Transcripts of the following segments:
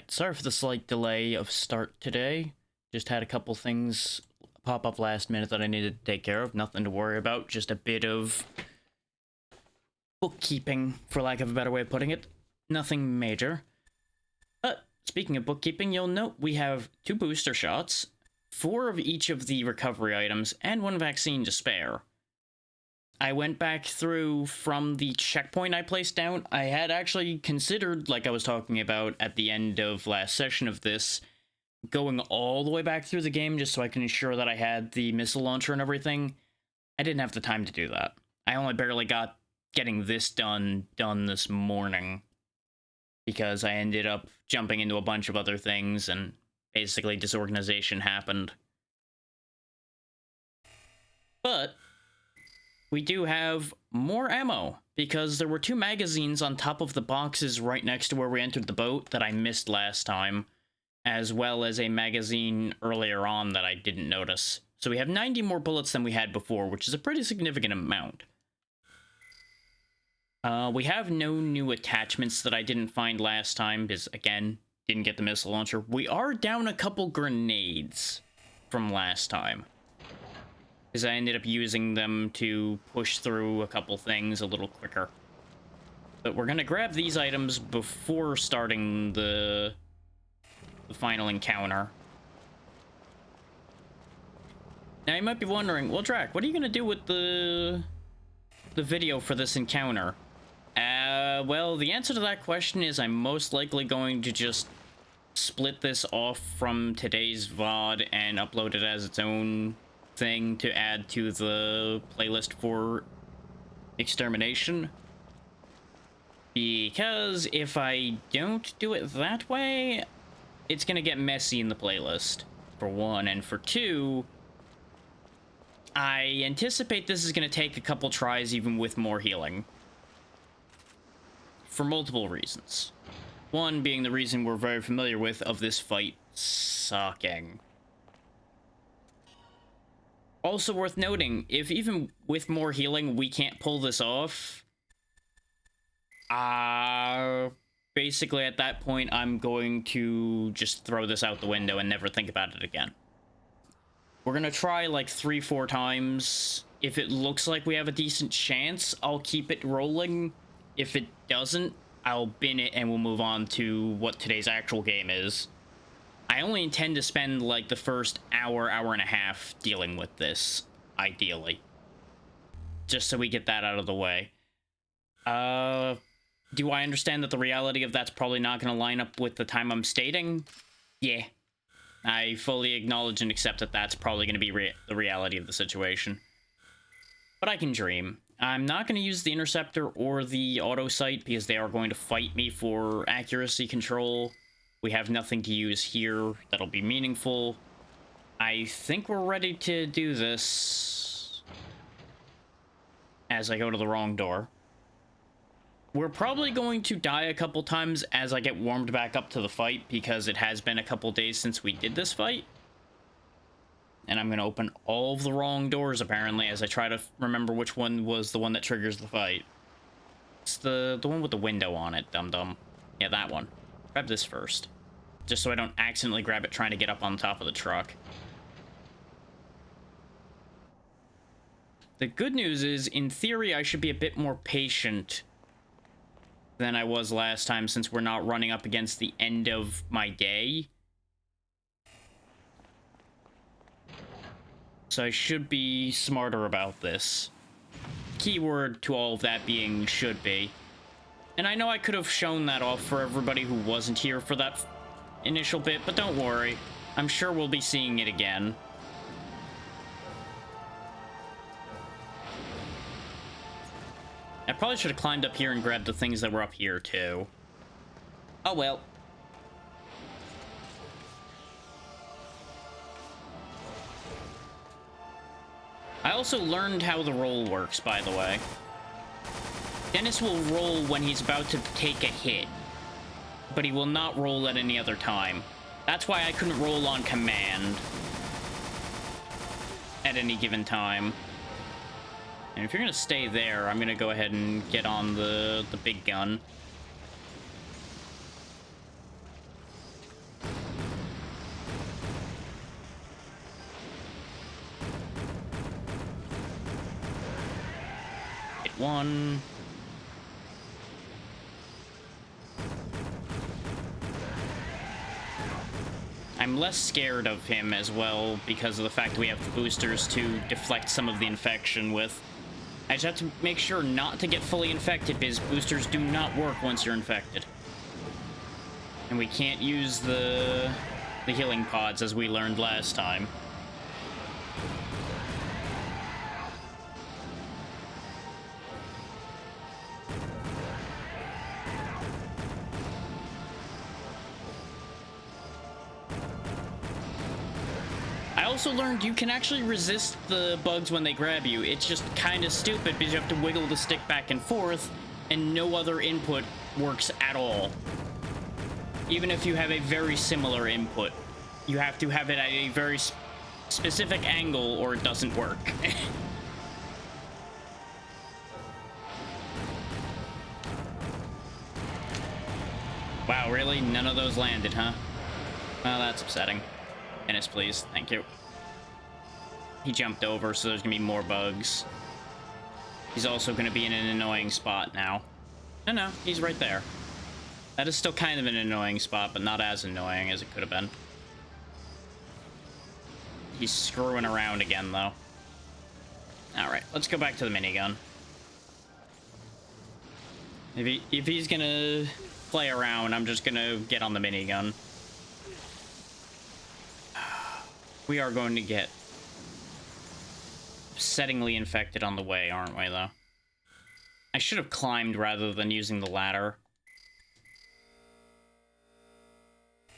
Alright, sorry for the slight delay of start today. Just had a couple things pop up last minute that I needed to take care of. Nothing to worry about, just a bit of bookkeeping, for lack of a better way of putting it. Nothing major. But speaking of bookkeeping, you'll note we have 2 booster shots, 4 of each of the recovery items, and 1 vaccine to spare. I went back through from the checkpoint I placed down. I had actually considered, like I was talking about at the end of last session of this, going all the way back through the game just so I can ensure that I had the missile launcher and everything. I didn't have the time to do that. I only barely got getting this done this morning, because I ended up jumping into a bunch of other things and basically disorganization happened. But we do have more ammo, because there were 2 magazines on top of the boxes right next to where we entered the boat that I missed last time, as well as a magazine earlier on that I didn't notice. So we have 90 more bullets than we had before, which is a pretty significant amount. We have no new attachments that I didn't find last time, because, again, didn't get the missile launcher. We are down a couple grenades from last time, because I ended up using them to push through a couple things a little quicker. But we're gonna grab these items before starting the final encounter. Now you might be wondering, well, Drac, what are you gonna do with the video for this encounter? Well, the answer to that question is I'm most likely going to just split this off from today's VOD and upload it as its own thing to add to the playlist for Extermination. Because if I don't do it that way, it's gonna get messy in the playlist, for one, and for two, I anticipate this is gonna take a couple tries even with more healing. For multiple reasons. One being the reason we're very familiar with of this fight sucking. Also worth noting, if even with more healing we can't pull this off, basically at that point I'm going to just throw this out the window and never think about it again. We're gonna try like 3-4 times. If it looks like we have a decent chance, I'll keep it rolling. If it doesn't, I'll bin it and we'll move on to what today's actual game is. I only intend to spend like the first hour and a half dealing with this, ideally. Just so we get that out of the way. Do I understand that the reality of that's probably not going to line up with the time I'm stating? Yeah. I fully acknowledge and accept that that's probably going to be the reality of the situation. But I can dream. I'm not going to use the interceptor or the auto sight because they are going to fight me for accuracy control. We have nothing to use here that'll be meaningful. I think we're ready to do this as I go to the wrong door. We're probably going to die a couple times as I get warmed back up to the fight because it has been a couple days since we did this fight. And I'm going to open all of the wrong doors, apparently, as I try to remember which one was the one that triggers the fight. It's the one with the window on it, dum-dum. Yeah, that one. Grab this first. Just so I don't accidentally grab it trying to get up on top of the truck. The good news is, in theory, I should be a bit more patient than I was last time, since we're not running up against the end of my day. So I should be smarter about this. Keyword to all of that being should be. And I know I could have shown that off for everybody who wasn't here for that initial bit, but don't worry. I'm sure we'll be seeing it again. I probably should have climbed up here and grabbed the things that were up here, too. Oh well. I also learned how the roll works, by the way. Dennis will roll when he's about to take a hit, but he will not roll at any other time. That's why I couldn't roll on command at any given time. And if you're gonna stay there, I'm gonna go ahead and get on the big gun. one. I'm less scared of him as well because of the fact that we have the boosters to deflect some of the infection with. I just have to make sure not to get fully infected because boosters do not work once you're infected. And we can't use the healing pods as we learned last time. I also learned you can actually resist the bugs when they grab you. It's just kind of stupid because you have to wiggle the stick back and forth, and no other input works at all. Even if you have a very similar input, you have to have it at a very specific angle or it doesn't work. Wow, really? None of those landed, huh? Well, that's upsetting. Dennis, please. Thank you. He jumped over, so there's gonna be more bugs. He's also gonna be in an annoying spot now. No, he's right there. That is still kind of an annoying spot, but not as annoying as it could have been. He's screwing around again, though. Alright, let's go back to the minigun. If he's gonna play around, I'm just gonna get on the minigun. We are going to get upsettingly infected on the way, aren't we, though? I should have climbed rather than using the ladder.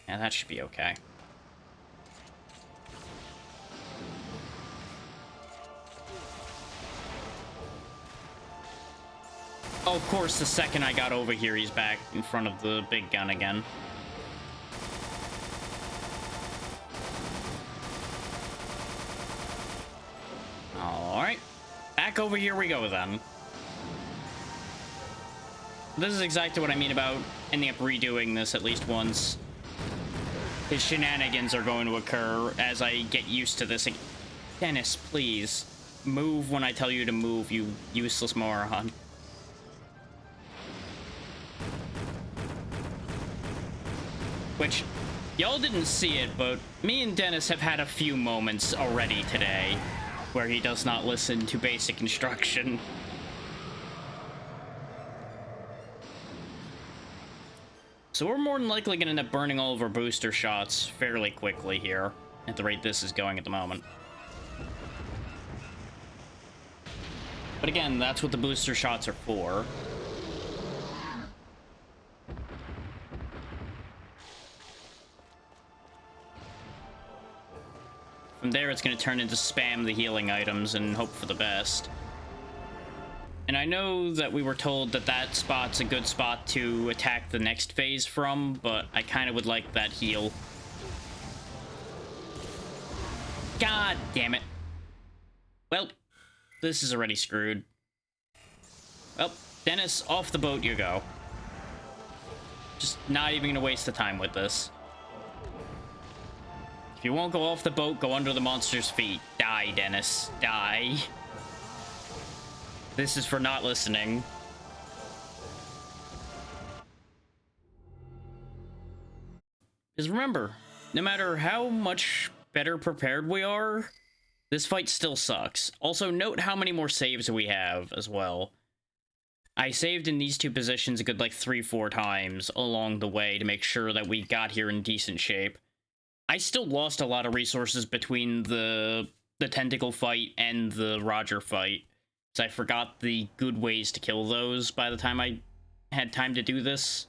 Yeah, that should be okay. Oh, of course, the second I got over here, he's back in front of the big gun again. Alright. Back over here we go, then. This is exactly what I mean about ending up redoing this at least once. His shenanigans are going to occur as I get used to this. Dennis, please. Move when I tell you to move, you useless moron. Which, y'all didn't see it, but me and Dennis have had a few moments already today where he does not listen to basic instruction. So we're more than likely going to end up burning all of our booster shots fairly quickly here, at the rate this is going at the moment. But again, that's what the booster shots are for. From there, it's going to turn into spam the healing items and hope for the best. And I know that we were told that that spot's a good spot to attack the next phase from, but I kind of would like that heal. God damn it. Well, this is already screwed. Well, Dennis, off the boat you go. Just not even gonna waste the time with this. If you won't go off the boat, go under the monster's feet. Die, Dennis. Die. This is for not listening. Because remember, no matter how much better prepared we are, this fight still sucks. Also, note how many more saves we have as well. I saved in these two positions a good, like, 3-4 times along the way to make sure that we got here in decent shape. I still lost a lot of resources between the tentacle fight and the Roger fight. So I forgot the good ways to kill those by the time I had time to do this.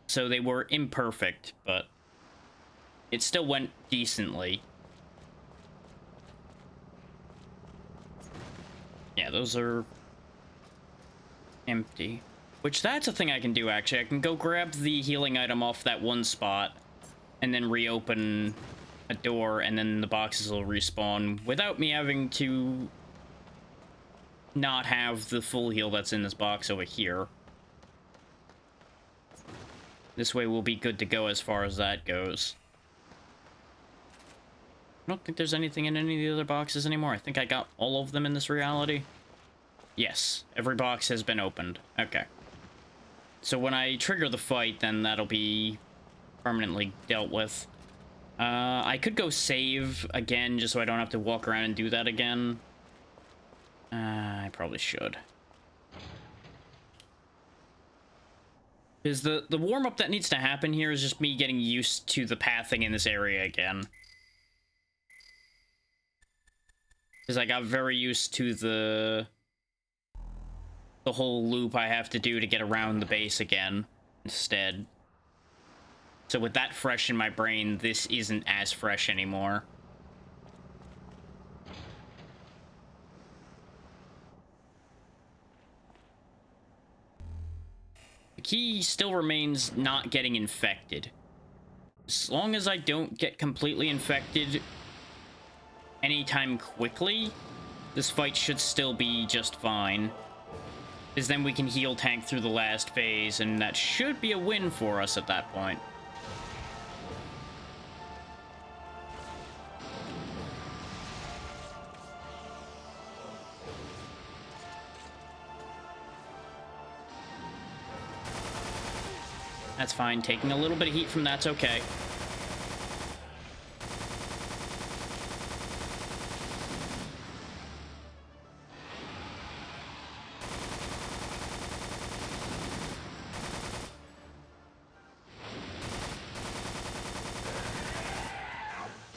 So they were imperfect, but it still went decently. Yeah, those are empty. Which, that's a thing I can do, actually. I can go grab the healing item off that one spot and then reopen a door, and then the boxes will respawn without me having to not have the full heal that's in this box over here. This way we'll be good to go as far as that goes. I don't think there's anything in any of the other boxes anymore. I think I got all of them in this reality. Yes, every box has been opened. Okay. So when I trigger the fight, then that'll be permanently dealt with. I could go save again, just so I don't have to walk around and do that again. I probably should. Because the warm-up that needs to happen here is just me getting used to the pathing in this area again. Because I got very used to the whole loop I have to do to get around the base again instead. So with that fresh in my brain, this isn't as fresh anymore. The key still remains not getting infected. As long as I don't get completely infected anytime quickly, this fight should still be just fine. Because then we can heal tank through the last phase, and that should be a win for us at that point. That's fine. Taking a little bit of heat from that's okay.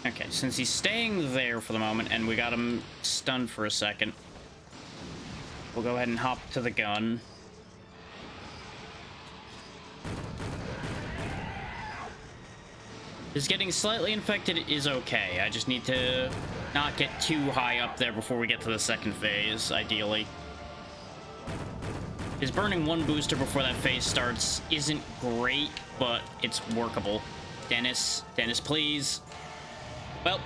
Okay, since he's staying there for the moment, and we got him stunned for a second, we'll go ahead and hop to the gun. Just getting slightly infected is okay. I just need to not get too high up there before we get to the second phase, ideally. Is burning one booster before that phase starts isn't great, but it's workable. Dennis, please. Well.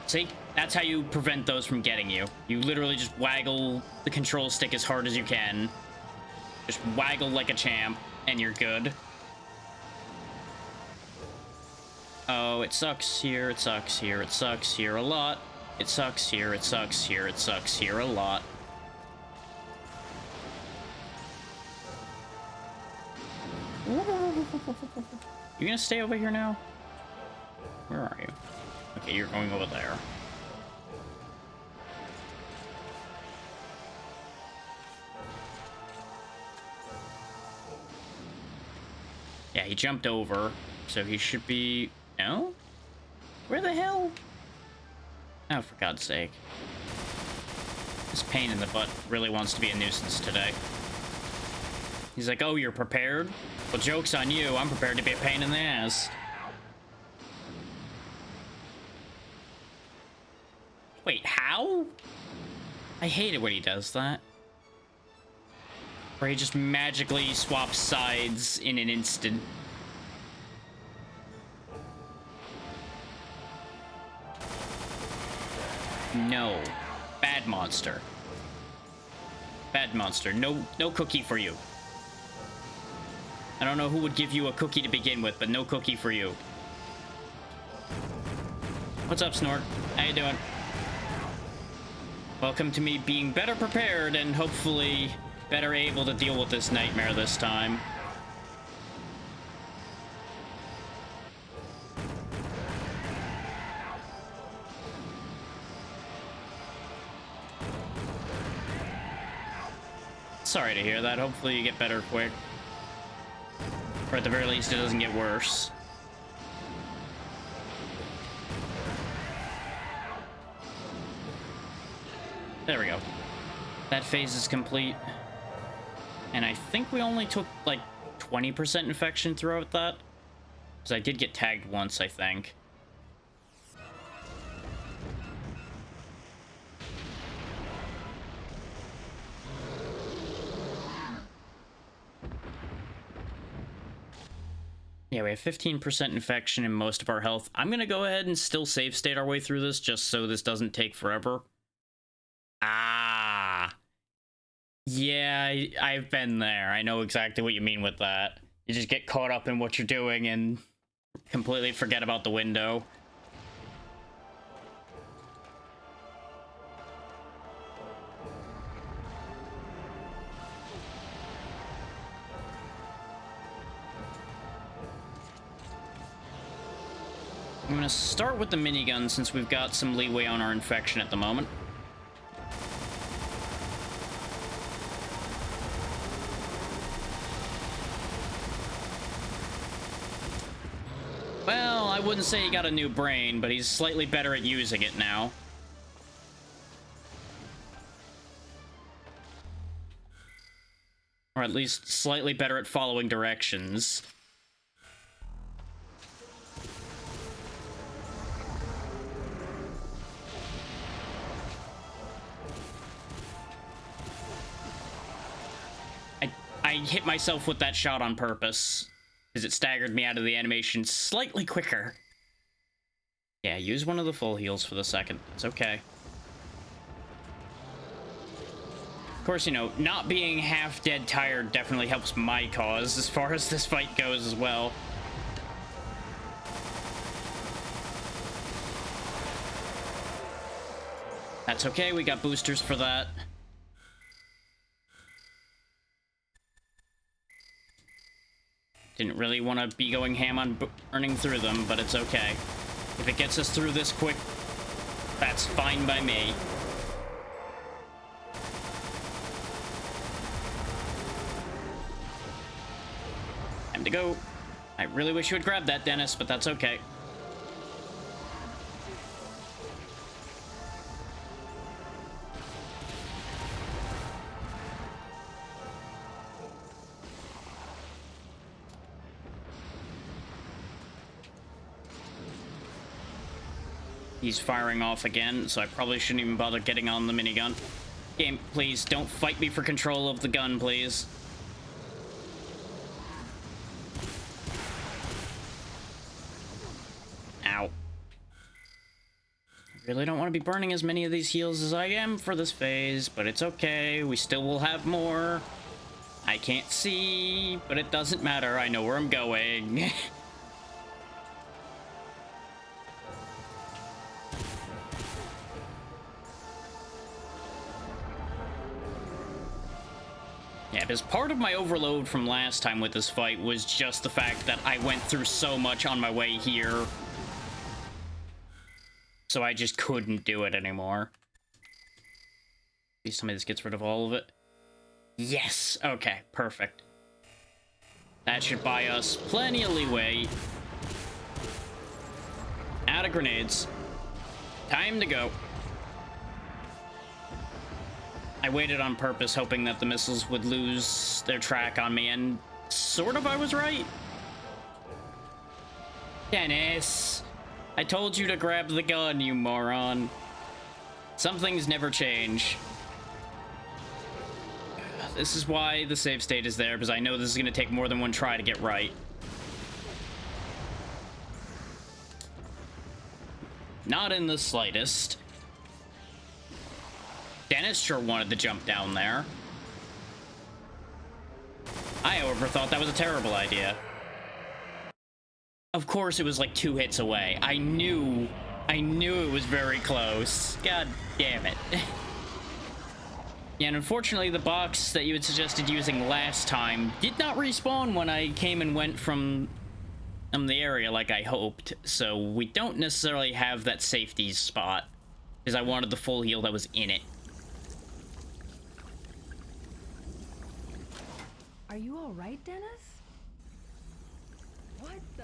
See? That's how you prevent those from getting you. You literally just waggle the control stick as hard as you can. Just waggle like a champ, and you're good. Oh, it sucks here, it sucks here, it sucks here a lot. It sucks here, it sucks here, it sucks here a lot. You gonna stay over here now? Where are you? Okay, you're going over there. Yeah, he jumped over, so he should be... No? Where the hell? Oh, for God's sake. This pain in the butt really wants to be a nuisance today. He's like, oh, you're prepared? Well, joke's on you. I'm prepared to be a pain in the ass. Wait, how? I hate it when he does that. Where he just magically swaps sides in an instant. No. Bad monster. Bad monster. No cookie for you. I don't know who would give you a cookie to begin with, but no cookie for you. What's up, Snort? How you doing? Welcome to me being better prepared and hopefully better able to deal with this nightmare this time. Sorry to hear that. Hopefully you get better quick. Or at the very least, it doesn't get worse. There we go. That phase is complete. And I think we only took, like, 20% infection throughout that. Because I did get tagged once, I think. Yeah, we have 15% infection in most of our health. I'm gonna go ahead and still save state our way through this, just so this doesn't take forever. Ah. Yeah, I've been there. I know exactly what you mean with that. You just get caught up in what you're doing and completely forget about the window. I'm gonna start with the minigun since we've got some leeway on our infection at the moment. Well, I wouldn't say he got a new brain, but he's slightly better at using it now. Or at least slightly better at following directions. I hit myself with that shot on purpose, because it staggered me out of the animation slightly quicker. Yeah, use one of the full heals for the second. It's okay. Of course, you know, not being half dead tired definitely helps my cause as far as this fight goes as well. That's okay, we got boosters for that. Didn't really want to be going ham on burning through them, but it's okay. If it gets us through this quick, that's fine by me. Time to go. I really wish you would grab that, Dennis, but that's okay. He's firing off again, so I probably shouldn't even bother getting on the minigun. Game, please, don't fight me for control of the gun, please. Ow. I really don't want to be burning as many of these heals as I am for this phase, but it's okay. We still will have more. I can't see, but it doesn't matter. I know where I'm going. Yeah, because part of my overload from last time with this fight was just the fact that I went through so much on my way here. So I just couldn't do it anymore. Please tell me this gets rid of all of it. Yes! Okay, perfect. That should buy us plenty of leeway. Out of grenades. Time to go. I waited on purpose, hoping that the missiles would lose their track on me, and sort of I was right. Dennis, I told you to grab the gun, you moron. Some things never change. This is why the save state is there, because I know this is going to take more than one try to get right. Not in the slightest. Dennis sure wanted to jump down there. I, however, thought that was a terrible idea. Of course, it was like 2 hits away. I knew it was very close. God damn it. Yeah, and unfortunately, the box that you had suggested using last time did not respawn when I came and went from the area like I hoped. So we don't necessarily have that safety spot, because I wanted the full heal that was in it. Are you all right, Dennis? What the?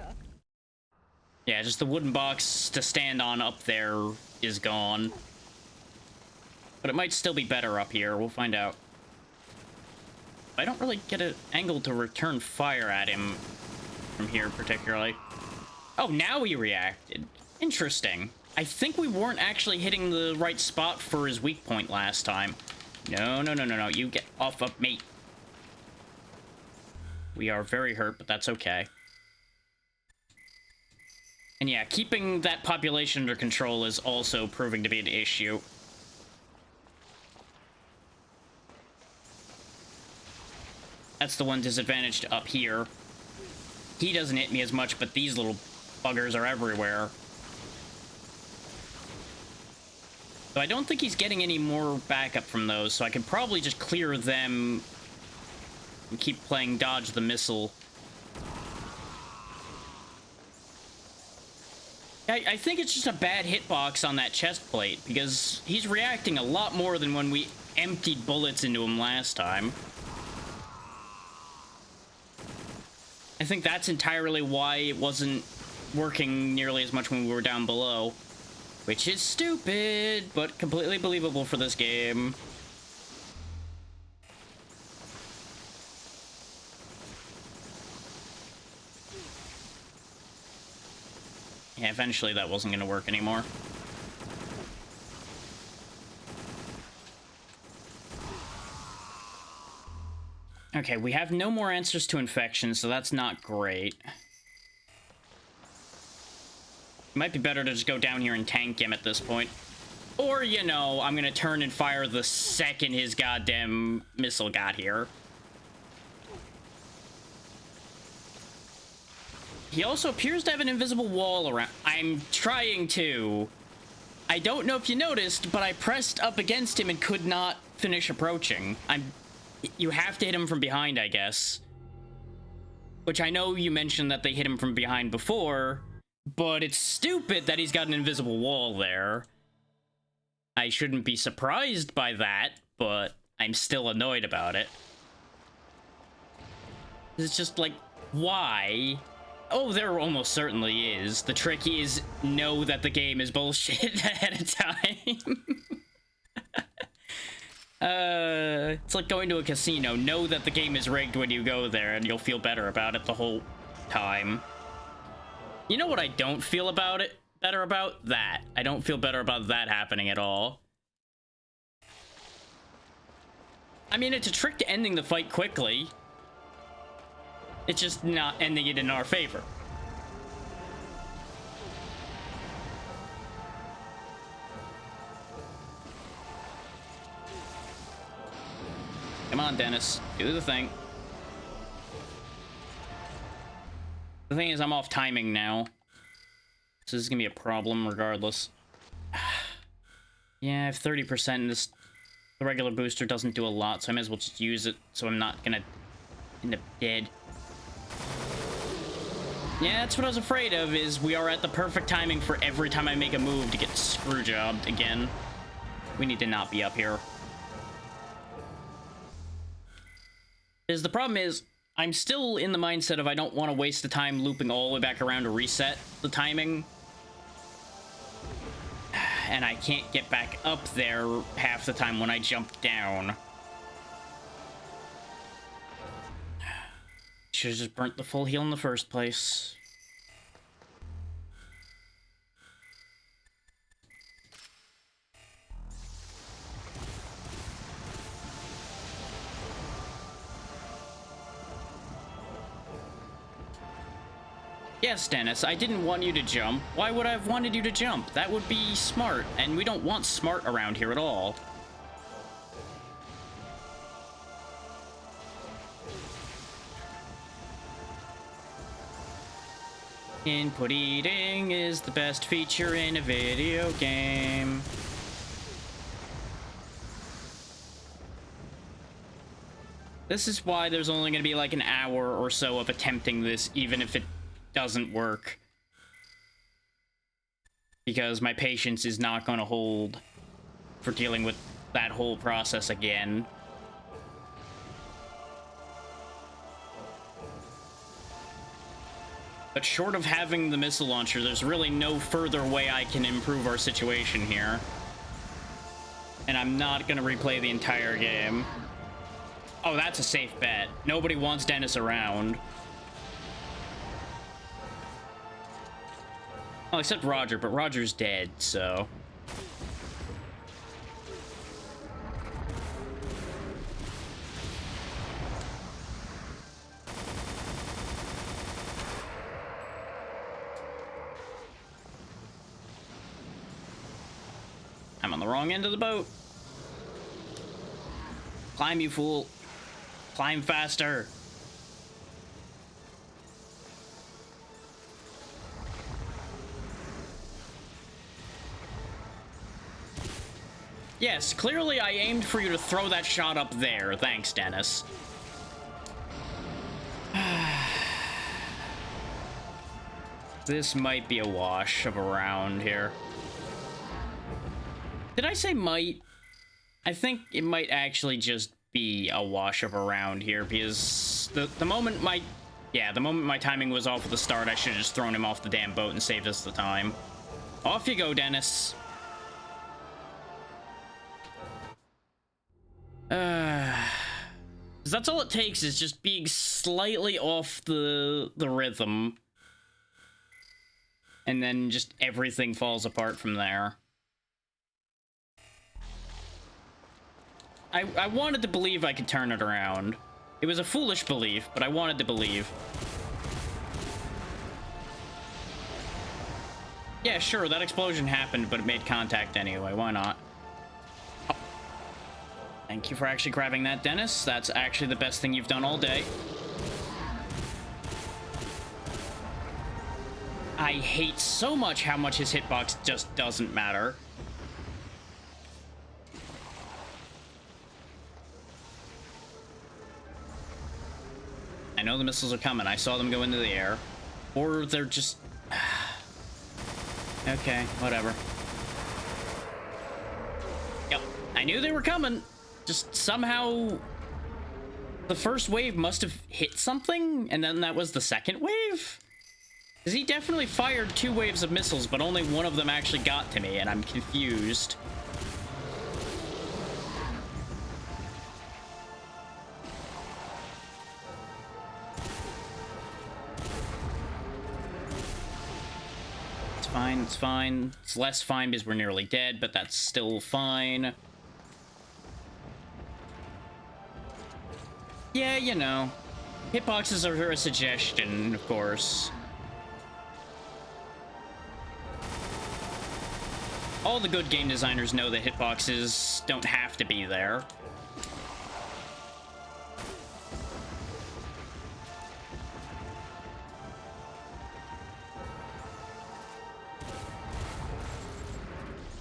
Yeah, just the wooden box to stand on up there is gone. But it might still be better up here. We'll find out. I don't really get an angle to return fire at him from here particularly. Oh, now he reacted. Interesting. I think we weren't actually hitting the right spot for his weak point last time. No, no, no, no, no. You get off of me. We are very hurt, but that's okay. And yeah, keeping that population under control is also proving to be an issue. That's the one disadvantage to up here. He doesn't hit me as much, but these little buggers are everywhere. So I don't think he's getting any more backup from those, so I can probably just clear them and keep playing dodge the missile. Yeah, I think it's just a bad hitbox on that chest plate, because he's reacting a lot more than when we emptied bullets into him last time. I think that's entirely why it wasn't working nearly as much when we were down below. Which is stupid, but completely believable for this game. Yeah, eventually that wasn't going to work anymore. Okay, we have no more answers to infections, so that's not great. Might be better to just go down here and tank him at this point. Or, you know, I'm gonna turn and fire the second his goddamn missile got here. He also appears to have an invisible wall around. I'm trying to. I don't know if you noticed, but I pressed up against him and could not finish approaching. You have to hit him from behind, I guess. Which I know you mentioned that they hit him from behind before, but it's stupid that he's got an invisible wall there. I shouldn't be surprised by that, but I'm still annoyed about it. It's just like, why? Oh, there almost certainly is. The trick is know that the game is bullshit ahead of time. It's like going to a casino. Know that the game is rigged when you go there, and you'll feel better about it the whole time. You know what I don't feel about it? Better about that. I don't feel better about that happening at all. I mean, it's a trick to ending the fight quickly. It's just not ending it in our favor. Come on, Dennis. Do the thing. The thing is, I'm off timing now. So this is gonna be a problem regardless. Yeah, I have 30%, and the regular booster doesn't do a lot, so I might as well just use it so I'm not gonna end up dead. Yeah, that's what I was afraid of, is we are at the perfect timing for every time I make a move to get screwjobbed again. We need to not be up here. Because the problem is, I'm still in the mindset of I don't want to waste the time looping all the way back around to reset the timing. And I can't get back up there half the time when I jump down. Should have just burnt the full heal in the first place. Yes, Dennis, I didn't want you to jump. Why would I have wanted you to jump? That would be smart, and we don't want smart around here at all. Input eating is the best feature in a video game. This is why there's only going to be like an hour or so of attempting this, even if it doesn't work. Because my patience is not going to hold for dealing with that whole process again. But short of having the missile launcher, there's really no further way I can improve our situation here. And I'm not going to replay the entire game. Oh, that's a safe bet. Nobody wants Dennis around. Oh, except Roger, but Roger's dead, so... I'm on the wrong end of the boat. Climb, you fool. Climb faster. Yes, clearly I aimed for you to throw that shot up there. Thanks, Dennis. This might be a wash of a round here. Did I say might? I think it might actually just be a wash of a round here, because the moment my timing was off at the start, I should have just thrown him off the damn boat and saved us the time. Off you go, Dennis. That's all it takes, is just being slightly off the rhythm. And then just everything falls apart from there. I wanted to believe I could turn it around. It was a foolish belief, but I wanted to believe. Yeah, sure, that explosion happened, but it made contact anyway. Why not? Oh. Thank you for actually grabbing that, Dennis. That's actually the best thing you've done all day. I hate so much how much his hitbox just doesn't matter. I know the missiles are coming. I saw them go into the air. Or they're just... Okay, whatever. Yep, I knew they were coming. Just somehow... The first wave must have hit something, and then that was the second wave? Because he definitely fired 2 waves of missiles, but only one of them actually got to me, and I'm confused. It's fine, it's fine. It's less fine because we're nearly dead, but that's still fine. Yeah, you know. Hitboxes are a suggestion, of course. All the good game designers know that hitboxes don't have to be there.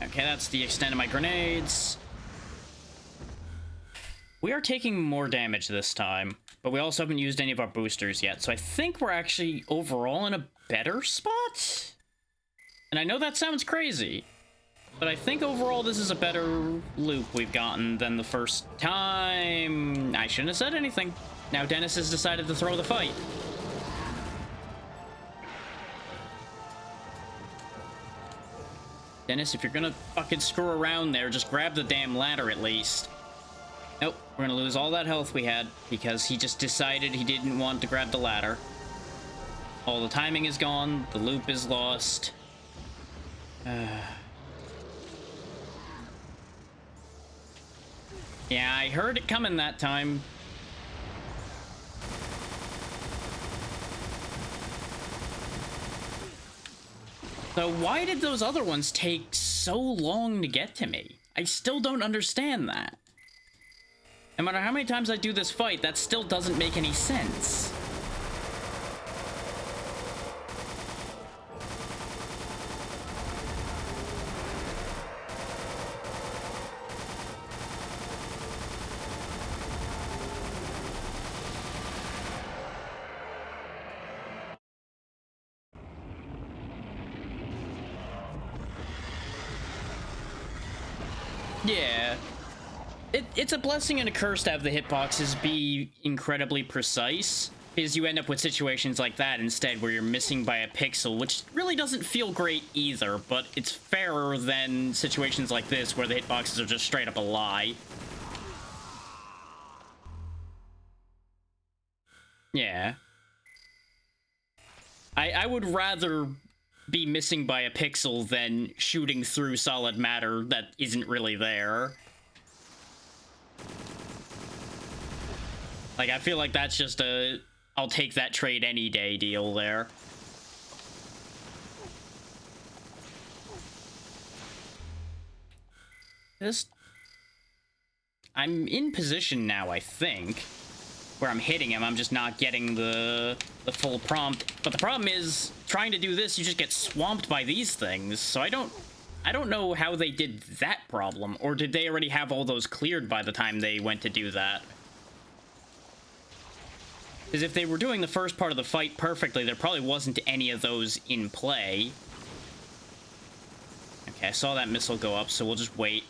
Okay, that's the extent of my grenades. We are taking more damage this time, but we also haven't used any of our boosters yet, so I think we're actually overall in a better spot? And I know that sounds crazy, but I think overall this is a better loop we've gotten than the first time. I shouldn't have said anything. Now Dennis has decided to throw the fight. Dennis, if you're gonna fucking screw around there, just grab the damn ladder at least. Nope, we're gonna lose all that health we had because he just decided he didn't want to grab the ladder. All the timing is gone, the loop is lost. Yeah, I heard it coming that time. So why did those other ones take so long to get to me? I still don't understand that. No matter how many times I do this fight, that still doesn't make any sense. Yeah. It's a blessing and a curse to have the hitboxes be incredibly precise, because you end up with situations like that instead where you're missing by a pixel, which really doesn't feel great either, but it's fairer than situations like this where the hitboxes are just straight up a lie. Yeah. I would rather be missing by a pixel than shooting through solid matter that isn't really there. Like, I feel like that's just a I'll take that trade any day deal there. I'm in position now, I think, where I'm hitting him. I'm just not getting the full prompt. But the problem is, trying to do this, you just get swamped by these things. So I don't know how they did that problem. Or did they already have all those cleared by the time they went to do that? Because if they were doing the first part of the fight perfectly, there probably wasn't any of those in play. Okay, I saw that missile go up, so we'll just wait.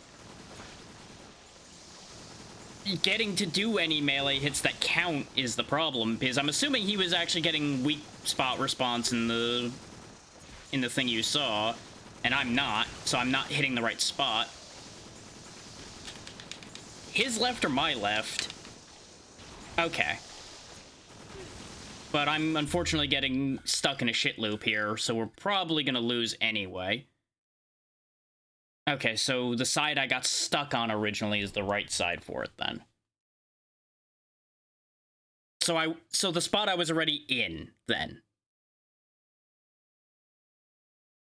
Getting to do any melee hits that count is the problem, because I'm assuming he was actually getting weak spot response in the thing you saw, and I'm not, so I'm not hitting the right spot. His left or my left? Okay. But I'm unfortunately getting stuck in a shit loop here, so we're probably gonna lose anyway. Okay, so the side I got stuck on originally is the right side for it then. So the spot I was already in then.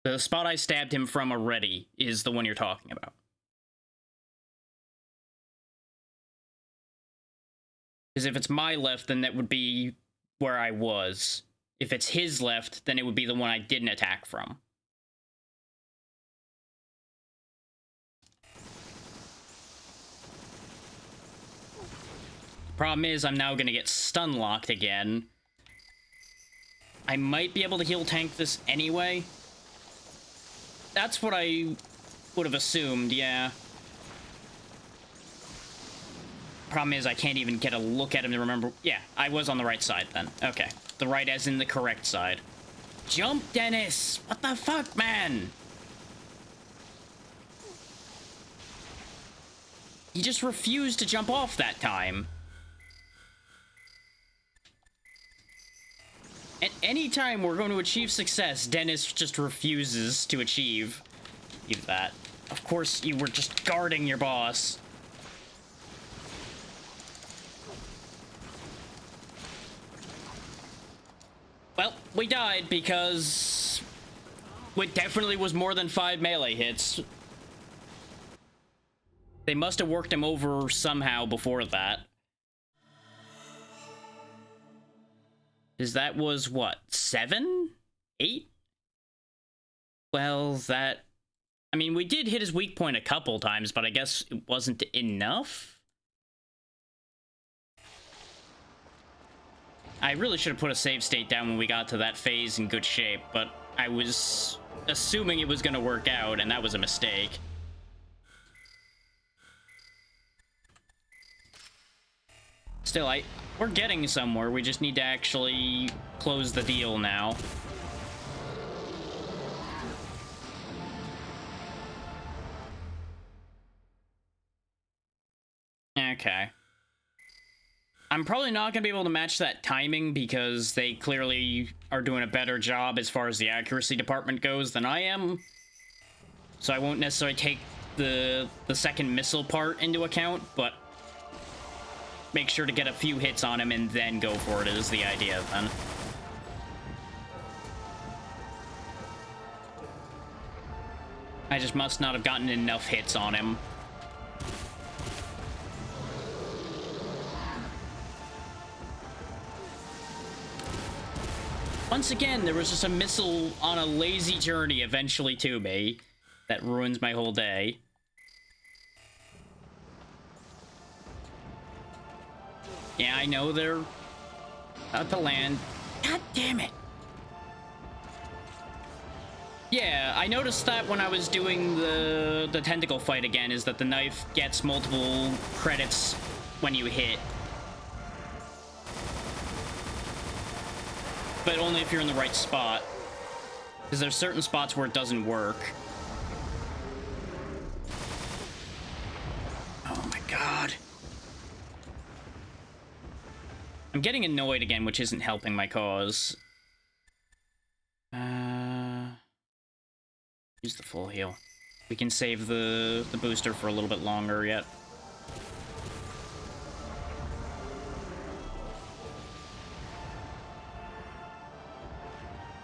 The spot I stabbed him from already is the one you're talking about. Because if it's my left, then that would be where I was. If it's his left, then it would be the one I didn't attack from. Problem is, I'm now gonna get stun locked again. I might be able to heal tank this anyway. That's what I would have assumed, yeah. Problem is, I can't even get a look at him to remember. Yeah, I was on the right side then. Okay. The right as in the correct side. Jump, Dennis! What the fuck, man? He just refused to jump off that time. At any time we're going to achieve success, Dennis just refuses to achieve that. Of course, you were just guarding your boss. Well, we died because it definitely was more than 5 melee hits. They must have worked him over somehow before that. Because that was, what, 7? 8? Well, that... I mean, we did hit his weak point a couple times, but I guess it wasn't enough? I really should have put a save state down when we got to that phase in good shape, but I was assuming it was going to work out, and that was a mistake. Still, we're getting somewhere. We just need to actually close the deal now. Okay. I'm probably not going to be able to match that timing because they clearly are doing a better job as far as the accuracy department goes than I am. So I won't necessarily take the second missile part into account, but make sure to get a few hits on him and then go for it is the idea then. I just must not have gotten enough hits on him. Once again, there was just a missile on a lazy journey eventually to me that ruins my whole day. Yeah, I know they're about to land. God damn it. Yeah, I noticed that when I was doing the tentacle fight again, is that the knife gets multiple credits when you hit. But only if you're in the right spot. Because there's certain spots where it doesn't work. Oh my god. I'm getting annoyed again, which isn't helping my cause. Use the full heal. We can save the booster for a little bit longer yet.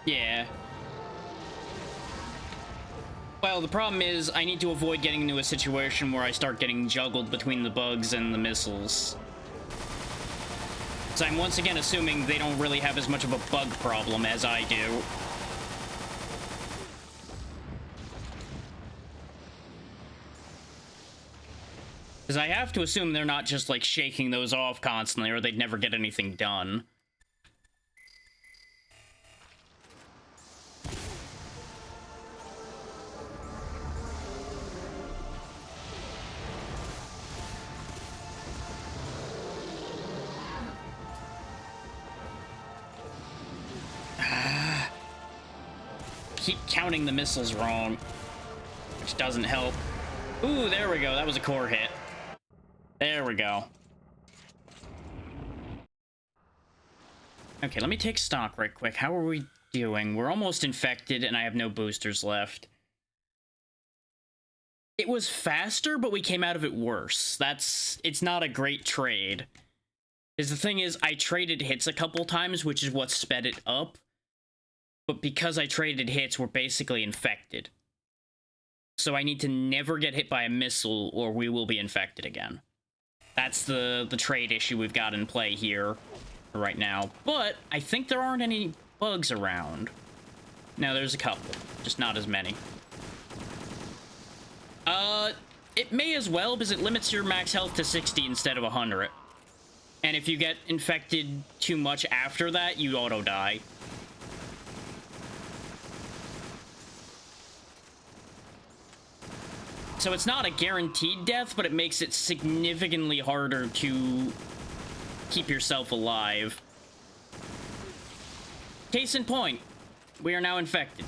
Yeah. Well, the problem is I need to avoid getting into a situation where I start getting juggled between the bugs and the missiles. So I'm once again assuming they don't really have as much of a bug problem as I do. Because I have to assume they're not just, like, shaking those off constantly, or they'd never get anything done. keep counting the missiles wrong, which doesn't help. Ooh, there we go. That was a core hit. There we go. Okay, let me take stock right quick. How are we doing? We're almost infected, and I have no boosters left. It was faster, but we came out of it worse. It's not a great trade. Because the thing is, I traded hits a couple times, which is what sped it up. But because I traded hits, we're basically infected. So I need to never get hit by a missile, or we will be infected again. That's the trade issue we've got in play here right now. But I think there aren't any bugs around. No, there's a couple, just not as many. It may as well, because it limits your max health to 60 instead of 100. And if you get infected too much after that, you auto-die. So it's not a guaranteed death, but it makes it significantly harder to keep yourself alive. Case in point, we are now infected.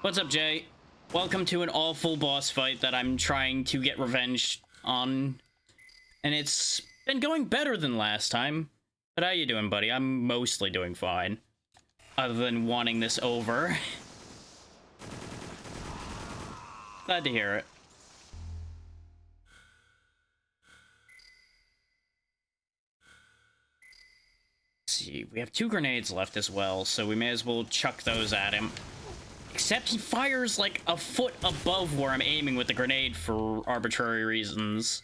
What's up, Jay? Welcome to an awful boss fight that I'm trying to get revenge on. And it's been going better than last time. But how you doing, buddy? I'm mostly doing fine. Other than wanting this over. Glad to hear it. Let's see, we have 2 grenades left as well, so we may as well chuck those at him. Except he fires like a foot above where I'm aiming with the grenade for arbitrary reasons.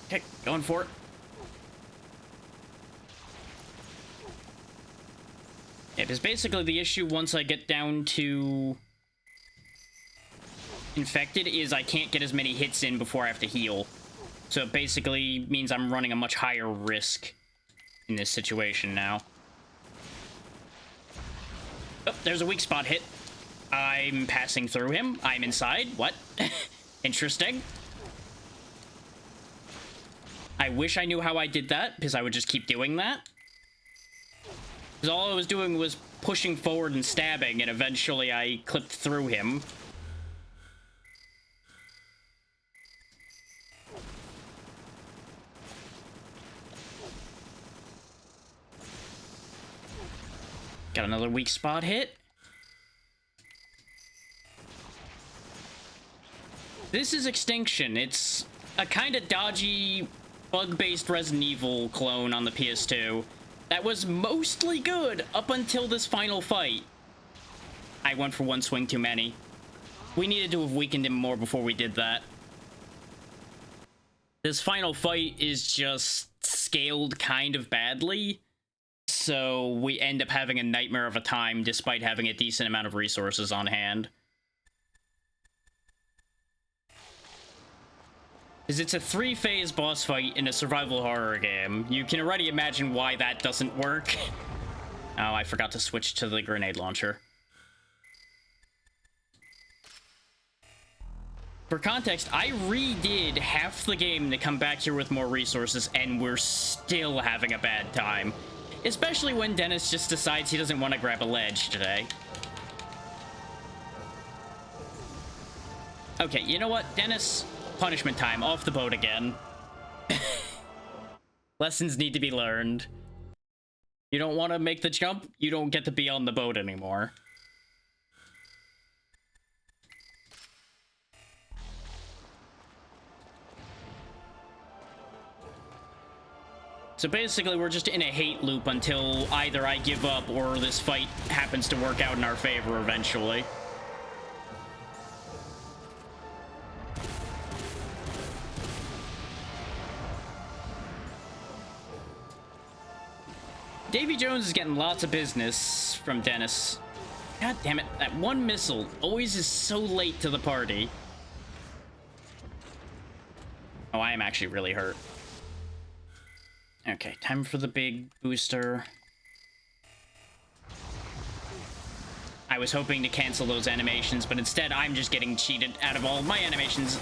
Okay, going for it. It is basically the issue once I get down to infected is I can't get as many hits in before I have to heal. So it basically means I'm running a much higher risk in this situation now. Oh, there's a weak spot hit. I'm passing through him. I'm inside. What? Interesting. I wish I knew how I did that, because I would just keep doing that. Because all I was doing was pushing forward and stabbing, and eventually I clipped through him. Got another weak spot hit. This is Extinction. It's a kind of dodgy, bug-based Resident Evil clone on the PS2 that was mostly good up until this final fight. I went for one swing too many. We needed to have weakened him more before we did that. This final fight is just scaled kind of badly. So we end up having a nightmare of a time despite having a decent amount of resources on hand. Because it's a 3-phase boss fight in a survival horror game. You can already imagine why that doesn't work. Oh, I forgot to switch to the grenade launcher. For context, I redid half the game to come back here with more resources, and we're still having a bad time. Especially when Dennis just decides he doesn't want to grab a ledge today. Okay, you know what, Dennis? Punishment time. Off the boat again. Lessons need to be learned. You don't want to make the jump? You don't get to be on the boat anymore. So basically, we're just in a hate loop until either I give up or this fight happens to work out in our favor eventually. Davy Jones is getting lots of business from Dennis. God damn it, that one missile always is so late to the party. Oh, I am actually really hurt. Okay, time for the big booster. I was hoping to cancel those animations, but instead I'm just getting cheated out of all of my animations.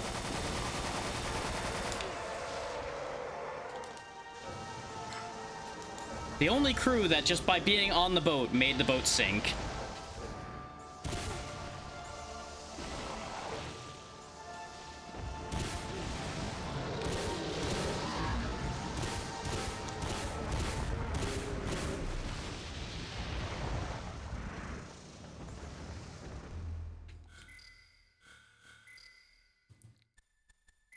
The only crew that just by being on the boat made the boat sink.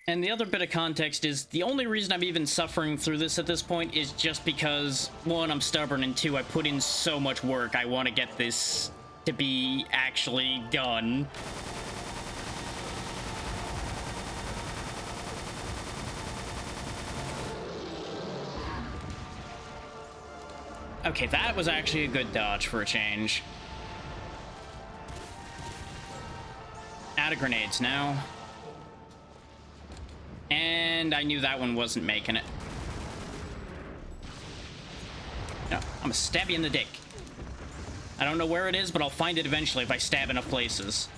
And the other bit of context is the only reason I'm even suffering through this at this point is just because, one, I'm stubborn, and two, I put in so much work. I want to get this to be actually done. Okay, that was actually a good dodge for a change. Out of grenades now. And I knew that one wasn't making it. No, I'm gonna stab you in the dick. I don't know where it is, but I'll find it eventually if I stab enough places.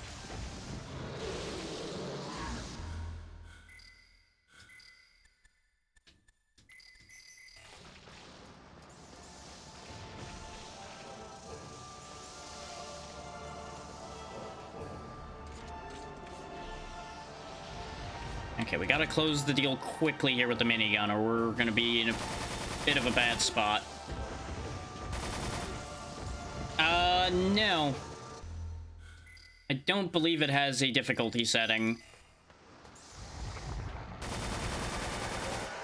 Okay, we gotta close the deal quickly here with the minigun, or we're gonna be in a bit of a bad spot. No. I don't believe it has a difficulty setting.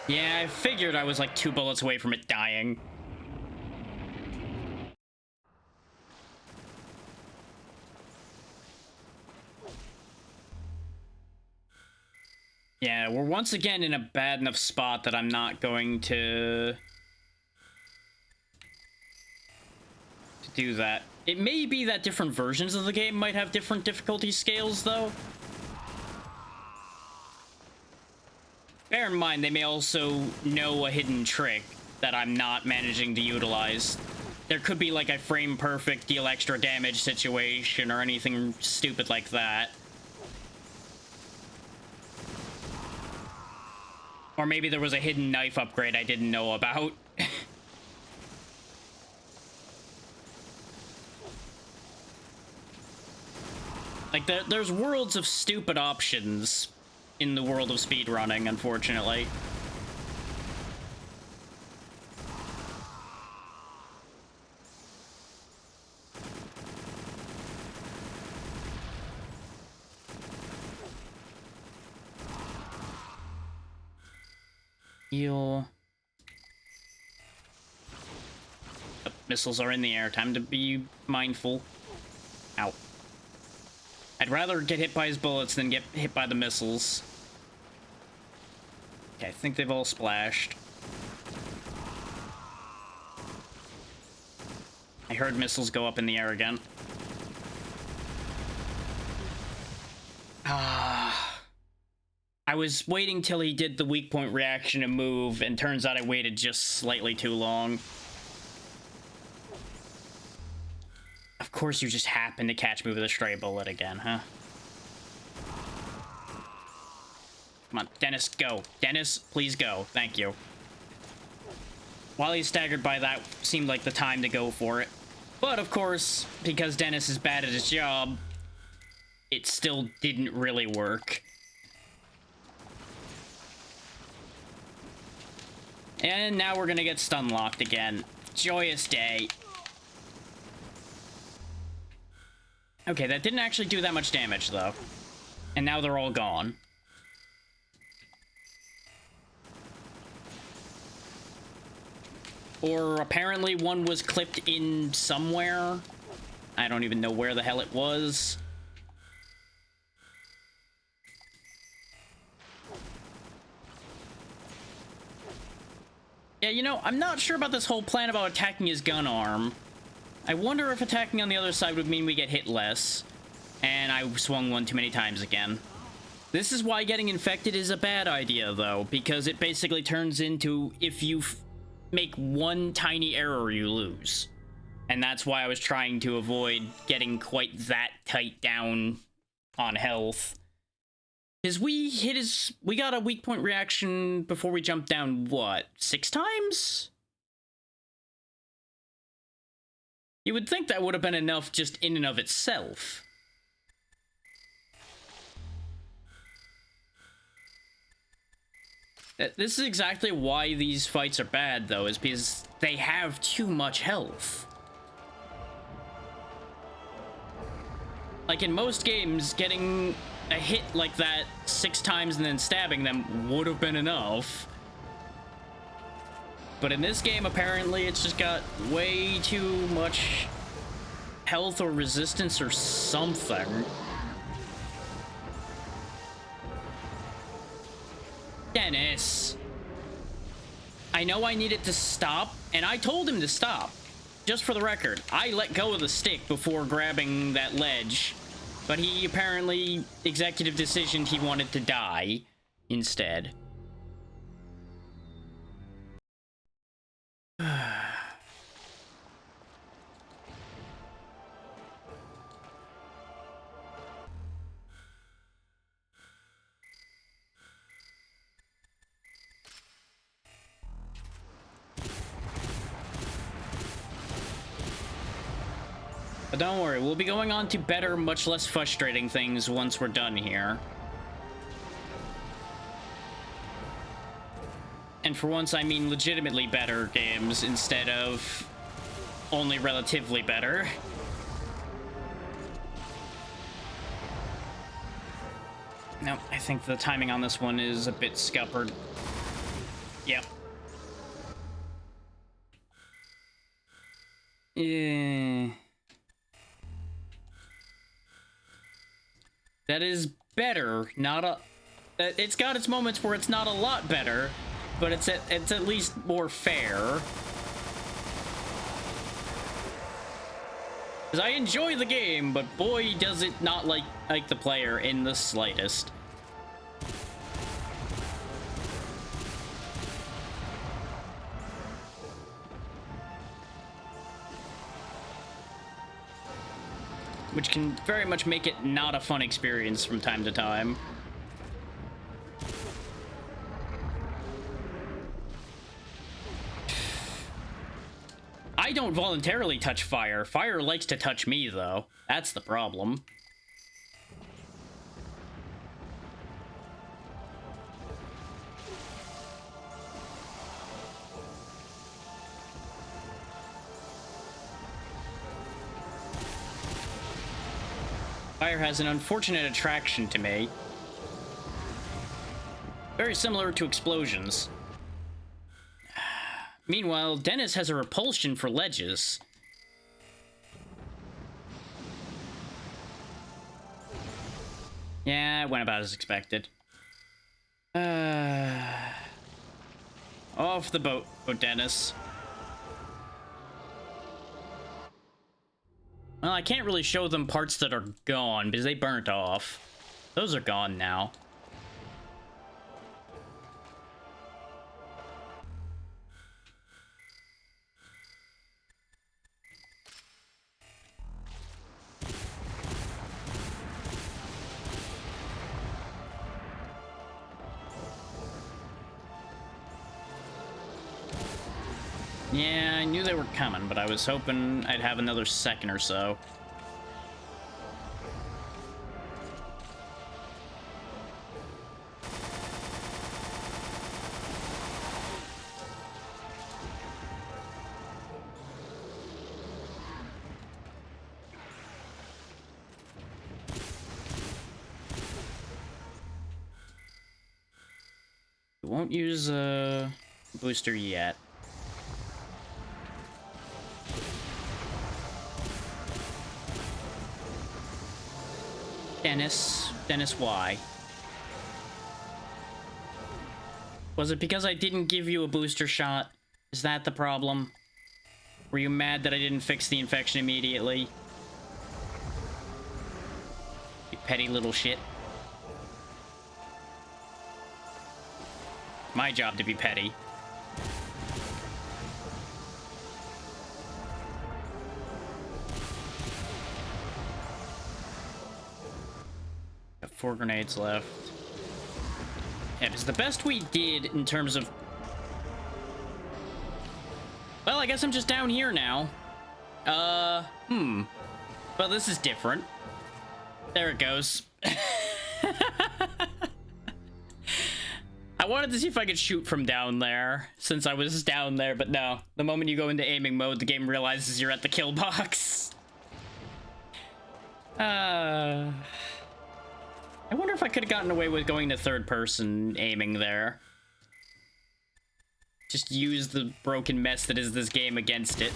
Yeah, I figured I was like 2 bullets away from it dying. Yeah, we're once again in a bad enough spot that I'm not going to do that. It may be that different versions of the game might have different difficulty scales, though. Bear in mind, they may also know a hidden trick that I'm not managing to utilize. There could be like a frame perfect, deal extra damage situation or anything stupid like that. Or maybe there was a hidden knife upgrade I didn't know about. Like, there's worlds of stupid options in the world of speedrunning, unfortunately. Heal. Oh, missiles are in the air. Time to be mindful. Ow. I'd rather get hit by his bullets than get hit by the missiles. Okay, I think they've all splashed. I heard missiles go up in the air again. I was waiting till he did the weak point reaction and move, and turns out I waited just slightly too long. Of course you just happened to catch me with a stray bullet again, huh? Come on, Dennis, go. Dennis, please go. Thank you. While he's staggered by that, seemed like the time to go for it. But, of course, because Dennis is bad at his job, it still didn't really work. And now we're gonna get stun locked again. Joyous day. Okay, that didn't actually do that much damage, though. And now they're all gone. Or apparently one was clipped in somewhere. I don't even know where the hell it was. Yeah, you know, I'm not sure about this whole plan about attacking his gun arm. I wonder if attacking on the other side would mean we get hit less. And I swung one too many times again. This is why getting infected is a bad idea, though, because it basically turns into if you make one tiny error, you lose. And that's why I was trying to avoid getting quite that tight down on health. Because we got a weak point reaction before we jumped down, what, 6 times? You would think that would have been enough just in and of itself. This is exactly why these fights are bad, though, is because they have too much health. Like, in most games, getting a hit like that 6 times and then stabbing them would have been enough. But in this game, apparently, it's just got way too much health or resistance or something. Dennis. I know I needed to stop, and I told him to stop. Just for the record, I let go of the stick before grabbing that ledge, but he apparently executive decisioned he wanted to die instead. But don't worry, we'll be going on to better, much less frustrating things once we're done here. And for once, I mean legitimately better games instead of only relatively better. No, I think the timing on this one is a bit scuppered. Yep. Yeah. That is better, not a... It's got its moments where it's not a lot better, but it's at least more fair. Because I enjoy the game, but boy does it not like the player in the slightest. Which can very much make it not a fun experience from time to time. I don't voluntarily touch fire. Fire likes to touch me, though. That's the problem. Fire has an unfortunate attraction to me. Very similar to explosions. Meanwhile, Dennis has a repulsion for ledges. Yeah, it went about as expected. Off the boat, Dennis. Well, I can't really show them parts that are gone because they burnt off. Those are gone now. Yeah, I knew they were coming, but I was hoping I'd have another second or so. We won't use a booster yet. Dennis, why? Was it because I didn't give you a booster shot? Is that the problem? Were you mad that I didn't fix the infection immediately? You petty little shit. My job to be petty. Got 4 grenades left. Yeah, because the best we did in terms of... Well, I guess I'm just down here now. Well, this is different. There it goes. I wanted to see if I could shoot from down there, since I was down there, but no. The moment you go into aiming mode, the game realizes you're at the kill box. I wonder if I could have gotten away with going to third person aiming there. Just use the broken mess that is this game against it.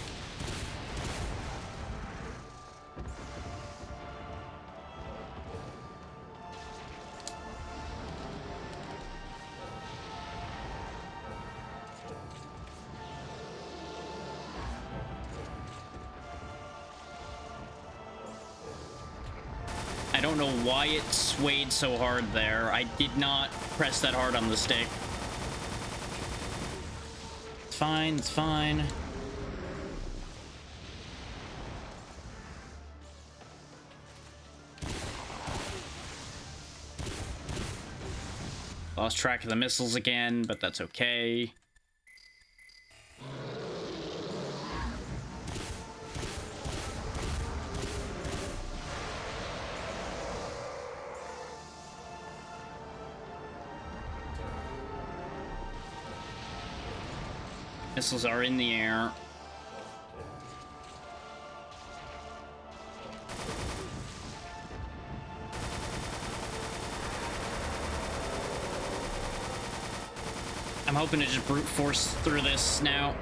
I don't know why it swayed so hard there. I did not press that hard on the stick. It's fine, it's fine. Lost track of the missiles again, but that's okay. Missiles are in the air. I'm hoping to just brute force through this now.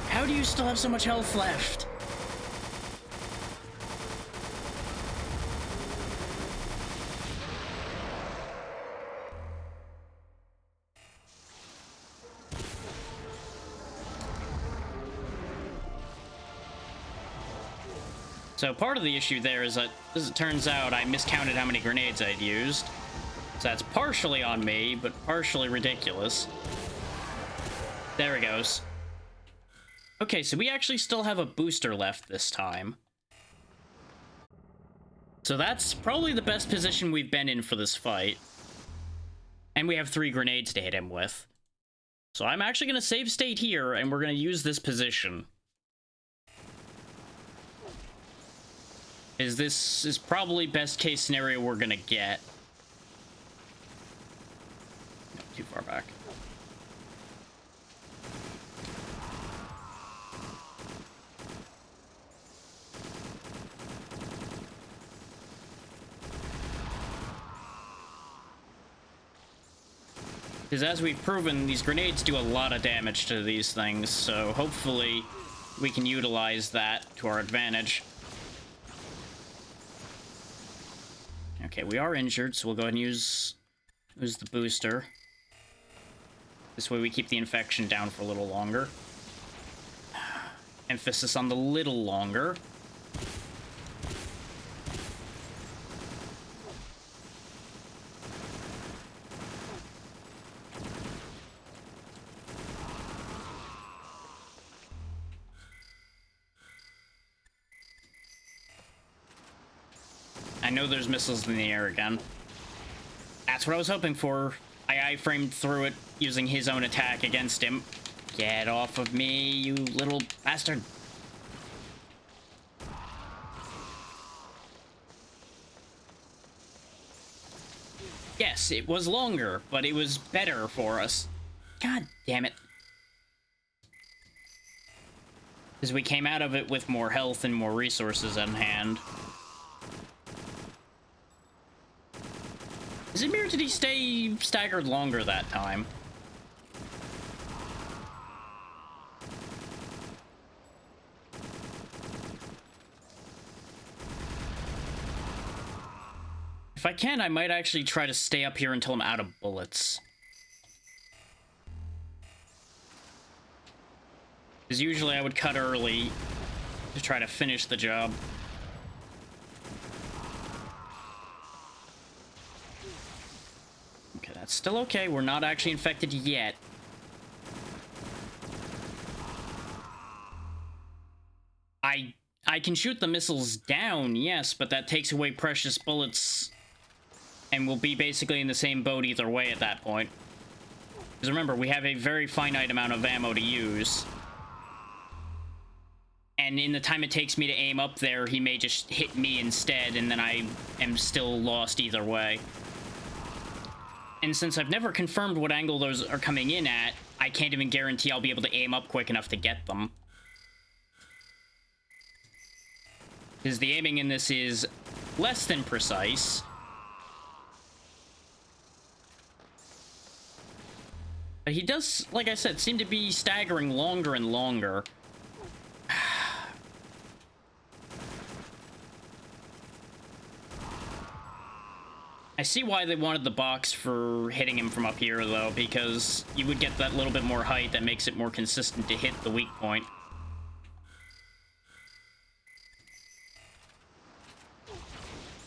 How do you still have so much health left? So part of the issue there is that, as it turns out, I miscounted how many grenades I'd used. So that's partially on me, but partially ridiculous. There it goes. Okay, so we actually still have a booster left this time. So that's probably the best position we've been in for this fight. And we have 3 grenades to hit him with. So I'm actually going to save state here, and we're going to use this position. This is probably best case scenario we're gonna get. No, too far back. Because as we've proven, these grenades do a lot of damage to these things, so hopefully we can utilize that to our advantage. Okay, we are injured, so we'll go ahead and use the booster. This way we keep the infection down for a little longer. Emphasis on the little longer. I know there's missiles in the air again. That's what I was hoping for. I iframed through it using his own attack against him. Get off of me, you little bastard. Yes, it was longer, but it was better for us. God damn it. Because we came out of it with more health and more resources on hand. Is it mere did he stay staggered longer that time? If I can, I might actually try to stay up here until I'm out of bullets. Because usually I would cut early to try to finish the job. Okay, that's still okay. We're not actually infected yet. I can shoot the missiles down, yes, but that takes away precious bullets And we'll be basically in the same boat either way at that point. Because remember, we have a very finite amount of ammo to use. And in the time it takes me to aim up there, he may just hit me instead, and then I am still lost either way. And since I've never confirmed what angle those are coming in at, I can't even guarantee I'll be able to aim up quick enough to get them. Because the aiming in this is less than precise. But he does, like I said, seem to be staggering longer and longer. I see why they wanted the box for hitting him from up here, though, because you would get that little bit more height that makes it more consistent to hit the weak point.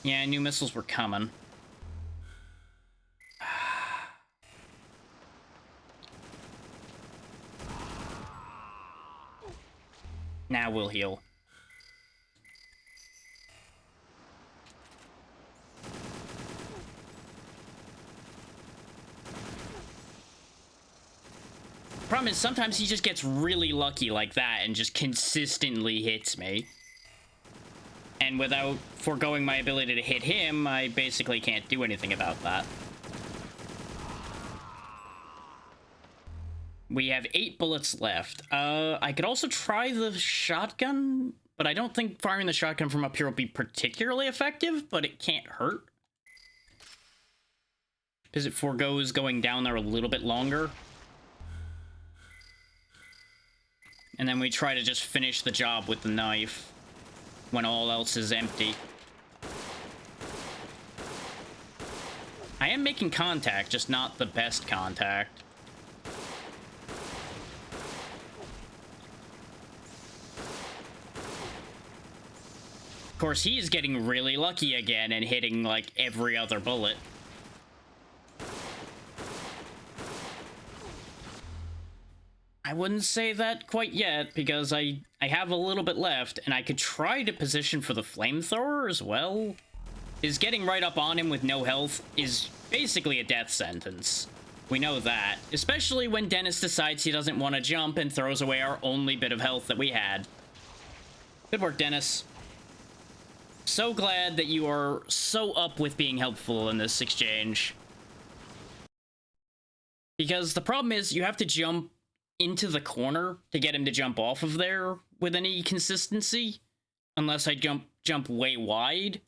Yeah, I knew missiles were coming. Now we'll heal. Problem is, sometimes he just gets really lucky like that and just consistently hits me. And without foregoing my ability to hit him, I basically can't do anything about that. We have 8 bullets left. I could also try the shotgun, but I don't think firing the shotgun from up here will be particularly effective, but it can't hurt. Because it foregoes going down there a little bit longer. And then we try to just finish the job with the knife when all else is empty. I am making contact, just not the best contact. Of course, he is getting really lucky again and hitting, like, every other bullet. I wouldn't say that quite yet, because I have a little bit left, and I could try to position for the flamethrower as well. Is getting right up on him with no health is basically a death sentence. We know that, especially when Dennis decides he doesn't want to jump and throws away our only bit of health that we had. Good work, Dennis. So glad that you are so up with being helpful in this exchange. Because the problem is, you have to jump into the corner to get him to jump off of there with any consistency, unless I jump way wide.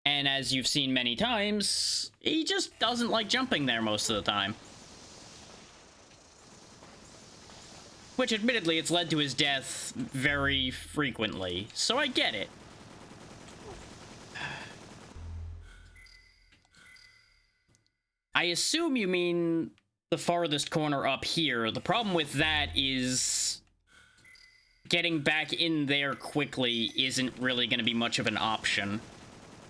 And as you've seen many times, he just doesn't like jumping there most of the time. Which, admittedly, it's led to his death very frequently, so I get it. I assume you mean the farthest corner up here. The problem with that is getting back in there quickly isn't really going to be much of an option.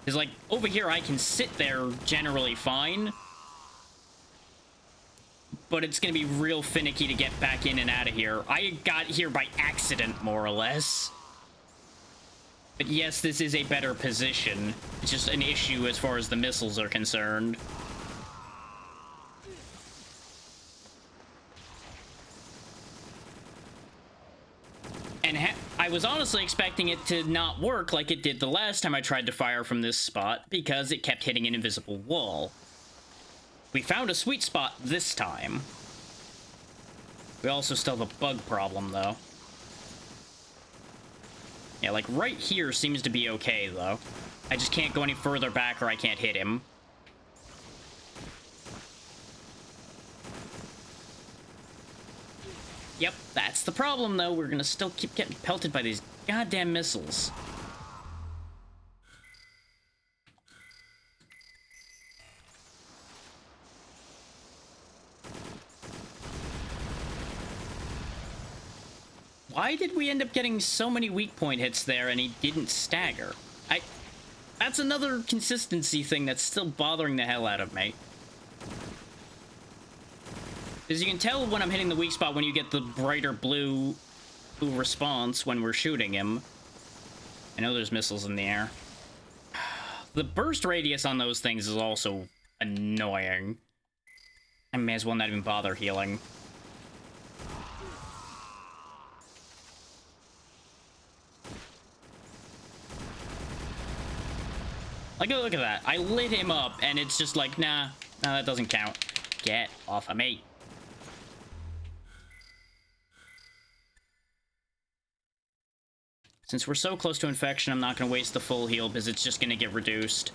Because, like, over here I can sit there generally fine, but it's going to be real finicky to get back in and out of here. I got here by accident, more or less. But yes, this is a better position. It's just an issue as far as the missiles are concerned. And I was honestly expecting it to not work like it did the last time I tried to fire from this spot, because it kept hitting an invisible wall. We found a sweet spot this time. We also still have a bug problem, though. Yeah, like, right here seems to be okay, though. I just can't go any further back or I can't hit him. Yep, that's the problem, though. We're gonna still keep getting pelted by these goddamn missiles. Why did we end up getting so many weak point hits there and he didn't stagger? That's another consistency thing that's still bothering the hell out of me. As you can tell when I'm hitting the weak spot when you get the brighter blue response when we're shooting him. I know there's missiles in the air. The burst radius on those things is also annoying. I may as well not even bother healing. Like, look at that. I lit him up, and it's just like, nah, that doesn't count. Get off of me. Since we're so close to infection, I'm not going to waste the full heal, because it's just going to get reduced.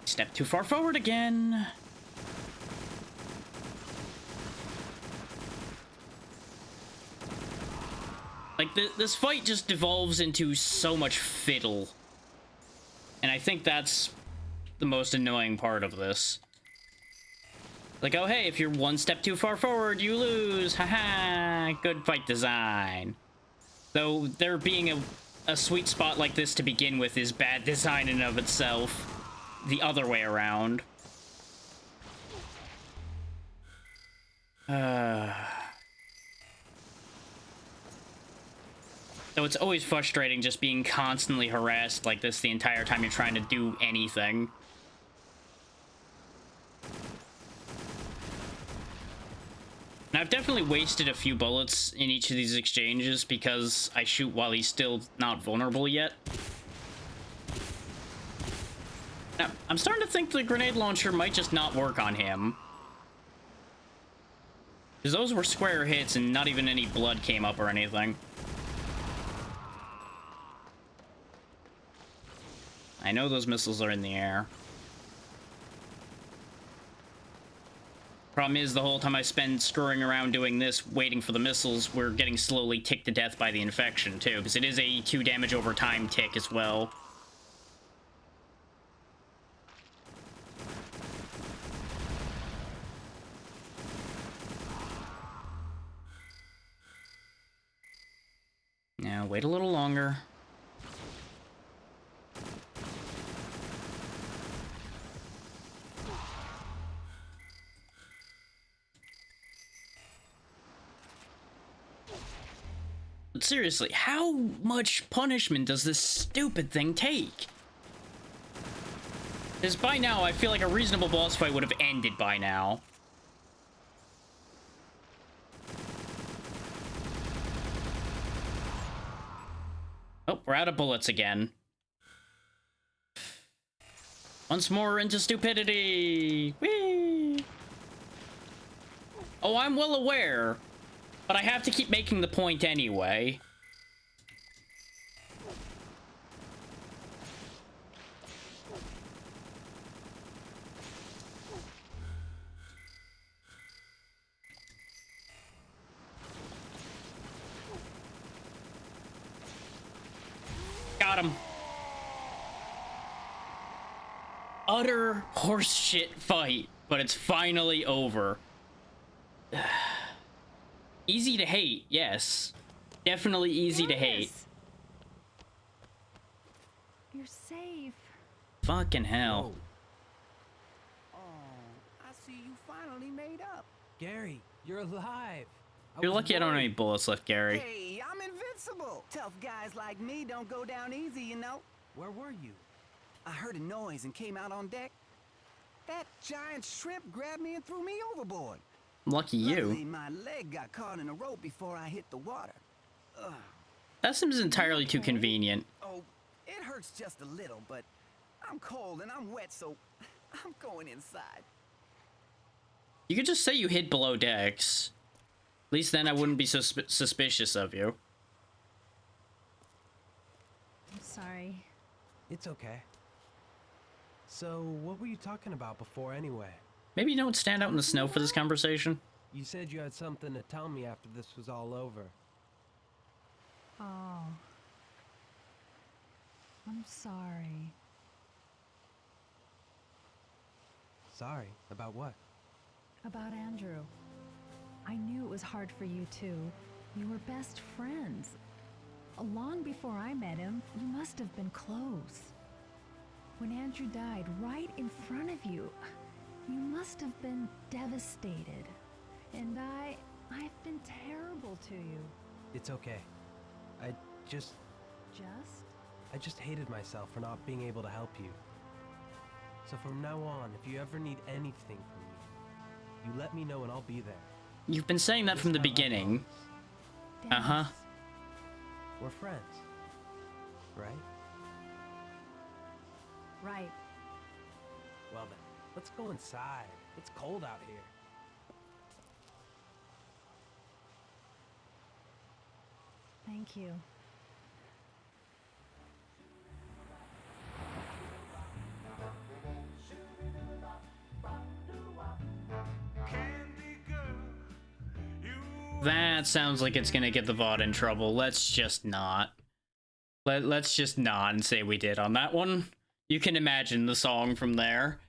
Step too far forward again. Like, this fight just devolves into so much fiddle. And I think that's the most annoying part of this. Like, oh hey, if you're one step too far forward, you lose. Haha, good fight design. Though there being a sweet spot like this to begin with is bad design in and of itself. The other way around. So it's always frustrating just being constantly harassed like this the entire time you're trying to do anything. And I've definitely wasted a few bullets in each of these exchanges because I shoot while he's still not vulnerable yet. Now, I'm starting to think the grenade launcher might just not work on him. Because those were square hits and not even any blood came up or anything. I know those missiles are in the air. Problem is, the whole time I spend screwing around doing this, waiting for the missiles, we're getting slowly ticked to death by the infection, too. Because it is a 2 damage over time tick as well. Now, wait a little longer. But seriously, how much punishment does this stupid thing take? Because by now, I feel like a reasonable boss fight would have ended by now. Oh, we're out of bullets again. Once more into stupidity! Whee! Oh, I'm well aware. But I have to keep making the point anyway. Got him. Utter horseshit fight, but it's finally over. Easy to hate, yes. Definitely easy to hate. You're safe. Fucking hell. Oh, I see you finally made up. Gary, you're alive. You're lucky I don't have any bullets left, Gary. Hey, I'm invincible. Tough guys like me don't go down easy, you know. Where were you? I heard a noise and came out on deck. That giant shrimp grabbed me and threw me overboard. Lucky Luckily, you. my leg got caught in a rope before I hit the water. Ugh. That seems entirely too convenient. Oh, it hurts just a little, but I'm cold and I'm wet, so I'm going inside. You could just say you hid below decks. At least then I wouldn't be suspicious of you. I'm sorry. It's okay. So, what were you talking about before anyway? Maybe you don't stand out in the snow for this conversation? You said you had something to tell me after this was all over. Oh. I'm sorry. Sorry, about what? About Andrew. I knew it was hard for you too. You were best friends. Long before I met him, you must have been close. When Andrew died right in front of you, you must have been devastated. And I've been terrible to you. It's okay. I just hated myself for not being able to help you. So from now on, if you ever need anything from me, you let me know and I'll be there. You've been saying that from the This time I beginning. promise. Uh-huh. Dennis, We're friends, right? Right. Well then, let's go inside. It's cold out here. Thank you. That sounds like it's gonna get the VOD in trouble. Let's just not. Let's just not and say we did on that one. You can imagine the song from there.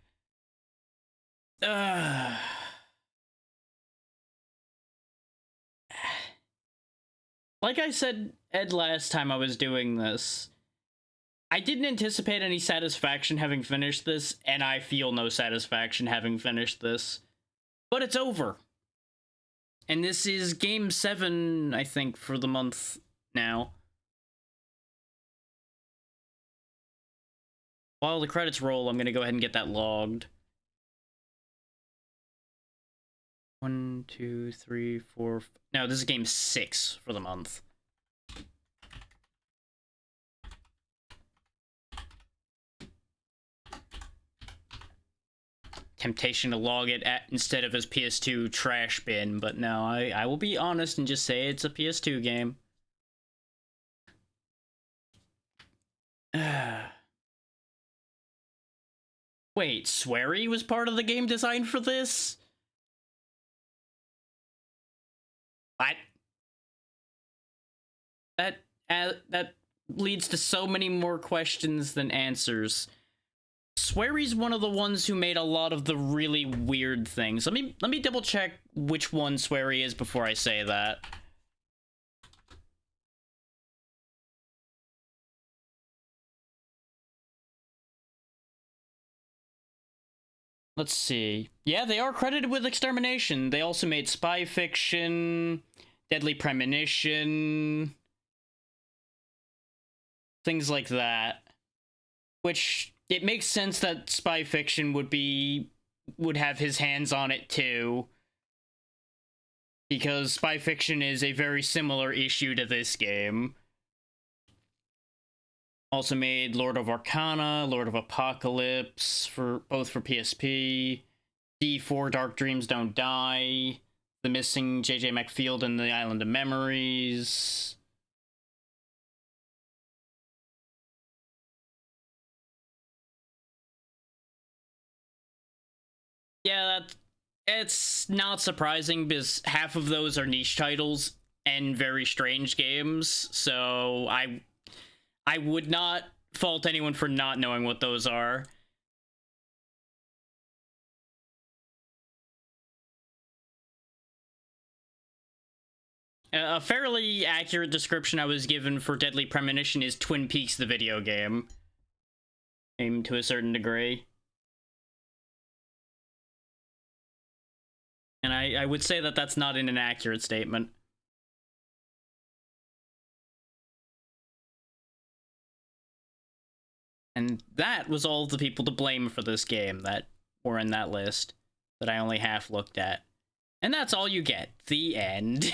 Like I said, Ed, last time I was doing this, I didn't anticipate any satisfaction having finished this, and I feel no satisfaction having finished this. But it's over. And this is game 7, I think, for the month now. While the credits roll, I'm gonna go ahead and get that logged. 1, 2, 3, 4. No, this is game 6 for the month. Temptation to log it instead of as PS2 trash bin, but no, I will be honest and just say it's a PS2 game. Wait, Swery was part of the game design for this? What? That leads to so many more questions than answers. Swery's one of the ones who made a lot of the really weird things. Let me double check which one Swery is before I say that. Let's see. Yeah, they are credited with Extermination. They also made Spy Fiction, Deadly Premonition, things like that. Which, it makes sense that Spy Fiction would have his hands on it too. Because Spy Fiction is a very similar issue to this game. Also made Lord of Arcana, Lord of Apocalypse, both for PSP, D4 Dark Dreams Don't Die, The Missing J.J. McField and the Island of Memories. Yeah, it's not surprising because half of those are niche titles and very strange games, so I would not fault anyone for not knowing what those are. A fairly accurate description I was given for Deadly Premonition is Twin Peaks the video game. Aimed to a certain degree. And I would say that that's not an inaccurate statement. And that was all the people to blame for this game that were in that list that I only half looked at. And that's all you get. The end.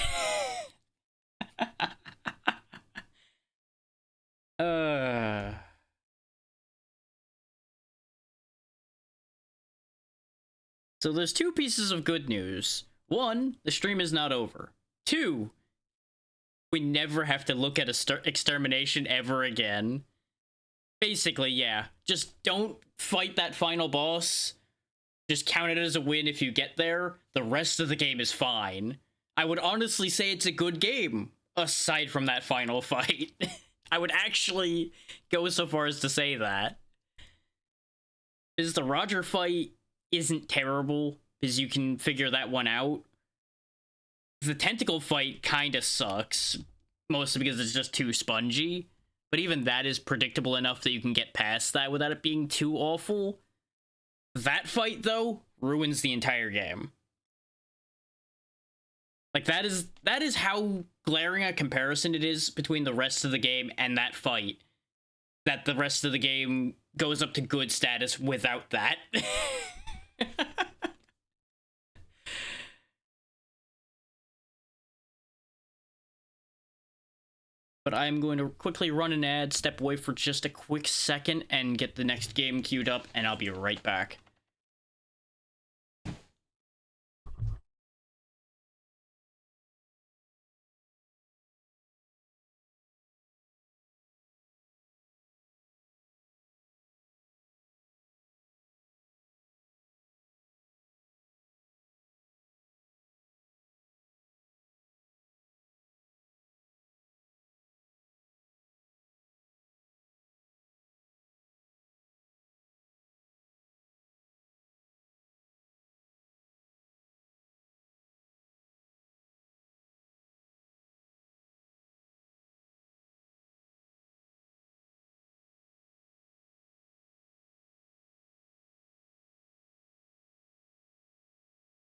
So there's two pieces of good news. One, the stream is not over. Two, we never have to look at Extermination ever again. Basically, yeah. Just don't fight that final boss. Just count it as a win if you get there. The rest of the game is fine. I would honestly say it's a good game, aside from that final fight. I would actually go so far as to say that. Because the Roger fight isn't terrible, because you can figure that one out. The tentacle fight kinda sucks, mostly because it's just too spongy. But even that is predictable enough that you can get past that without it being too awful. That fight, though, ruins the entire game. Like, that is how glaring a comparison it is between the rest of the game and that fight. That the rest of the game goes up to good status without that. But I'm going to quickly run an ad, step away for just a quick second, and get the next game queued up, and I'll be right back.